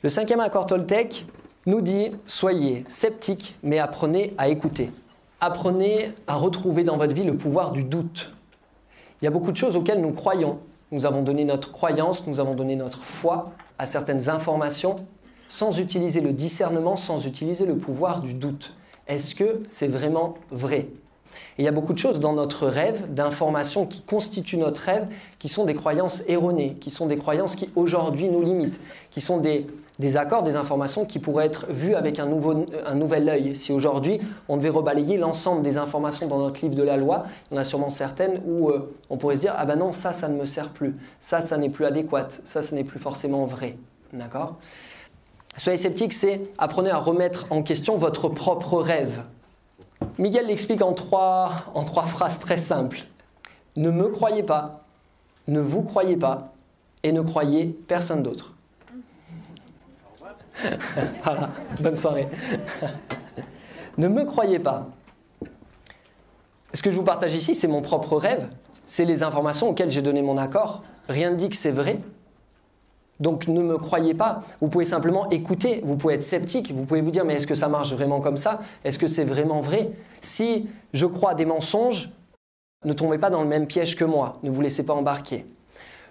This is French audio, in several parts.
Le cinquième accord Toltec nous dit « Soyez sceptiques, mais apprenez à écouter ». Apprenez à retrouver dans votre vie le pouvoir du doute. Il y a beaucoup de choses auxquelles nous croyons. Nous avons donné notre croyance, nous avons donné notre foi à certaines informations sans utiliser le discernement, sans utiliser le pouvoir du doute. Est-ce que c'est vraiment vrai ? Et il y a beaucoup de choses dans notre rêve, d'informations qui constituent notre rêve, qui sont des croyances erronées, qui sont des croyances qui aujourd'hui nous limitent, qui sont des accords, des informations qui pourraient être vues avec un nouvel œil. Si aujourd'hui on devait rebalayer l'ensemble des informations dans notre livre de la loi, il y en a sûrement certaines où on pourrait se dire « Ah ben non, ça ne me sert plus, ça n'est plus adéquat, ça n'est plus forcément vrai. » D'accord ? Soyez sceptiques, c'est apprenez à remettre en question votre propre rêve. Miguel l'explique en trois phrases très simples. Ne me croyez pas, ne vous croyez pas et ne croyez personne d'autre. Voilà, bonne soirée. Ne me croyez pas. Ce que je vous partage ici, c'est mon propre rêve, c'est les informations auxquelles j'ai donné mon accord. Rien ne dit que c'est vrai. Donc ne me croyez pas, vous pouvez simplement écouter, vous pouvez être sceptique, vous pouvez vous dire mais est-ce que ça marche vraiment comme ça? Est-ce que c'est vraiment vrai? Si je crois à des mensonges, ne tombez pas dans le même piège que moi, ne vous laissez pas embarquer.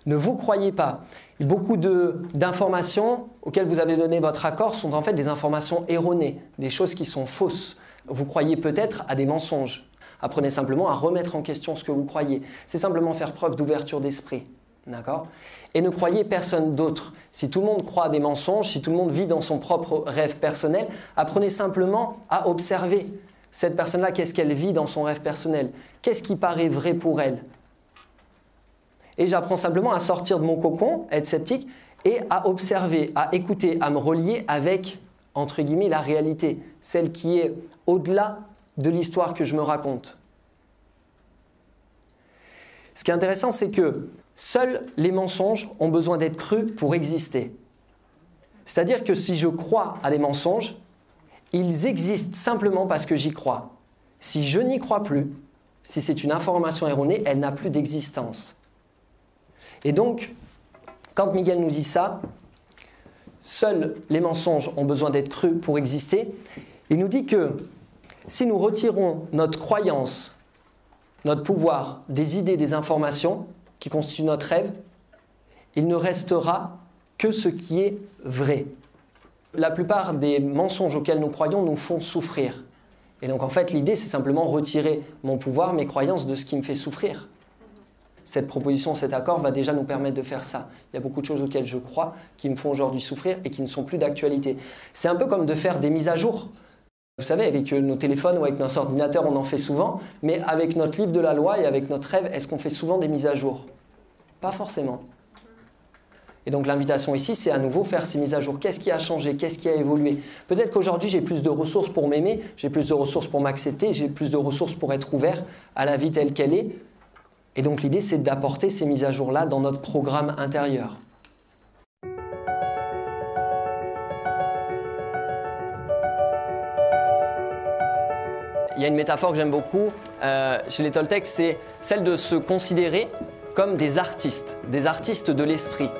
Ne vous croyez pas. Beaucoup d'informations auxquelles vous avez donné votre accord sont en fait des informations erronées, des choses qui sont fausses. Vous croyez peut-être à des mensonges. Apprenez simplement à remettre en question ce que vous croyez. C'est simplement faire preuve d'ouverture d'esprit. D'accord ? Et ne croyez personne d'autre. Si tout le monde croit à des mensonges, si tout le monde vit dans son propre rêve personnel, apprenez simplement à observer. Cette personne-là, qu'est-ce qu'elle vit dans son rêve personnel? Qu'est-ce qui paraît vrai pour elle? Et j'apprends simplement à sortir de mon cocon, à être sceptique, et à observer, à écouter, à me relier avec, entre guillemets, la réalité, celle qui est au-delà de l'histoire que je me raconte. Ce qui est intéressant, c'est que seuls les mensonges ont besoin d'être crus pour exister. C'est-à-dire que si je crois à des mensonges, ils existent simplement parce que j'y crois. Si je n'y crois plus, si c'est une information erronée, elle n'a plus d'existence. Et donc, quand Miguel nous dit ça, seuls les mensonges ont besoin d'être crus pour exister, il nous dit que si nous retirons notre croyance, notre pouvoir, des idées, des informations qui constituent notre rêve, il ne restera que ce qui est vrai. La plupart des mensonges auxquels nous croyons nous font souffrir. Et donc en fait l'idée c'est simplement retirer mon pouvoir, mes croyances de ce qui me fait souffrir. Cette proposition, cet accord va déjà nous permettre de faire ça. Il y a beaucoup de choses auxquelles je crois qui me font aujourd'hui souffrir et qui ne sont plus d'actualité. C'est un peu comme de faire des mises à jour. Vous savez, avec nos téléphones ou avec nos ordinateurs, on en fait souvent, mais avec notre livre de la loi et avec notre rêve, est-ce qu'on fait souvent des mises à jour? Pas forcément. Et donc l'invitation ici, c'est à nouveau faire ces mises à jour. Qu'est-ce qui a changé? Qu'est-ce qui a évolué? Peut-être qu'aujourd'hui, j'ai plus de ressources pour m'aimer, j'ai plus de ressources pour m'accepter, j'ai plus de ressources pour être ouvert à la vie telle qu'elle est. Et donc l'idée, c'est d'apporter ces mises à jour-là dans notre programme intérieur. Il y a une métaphore que j'aime beaucoup chez les Toltecs, c'est celle de se considérer comme des artistes de l'esprit.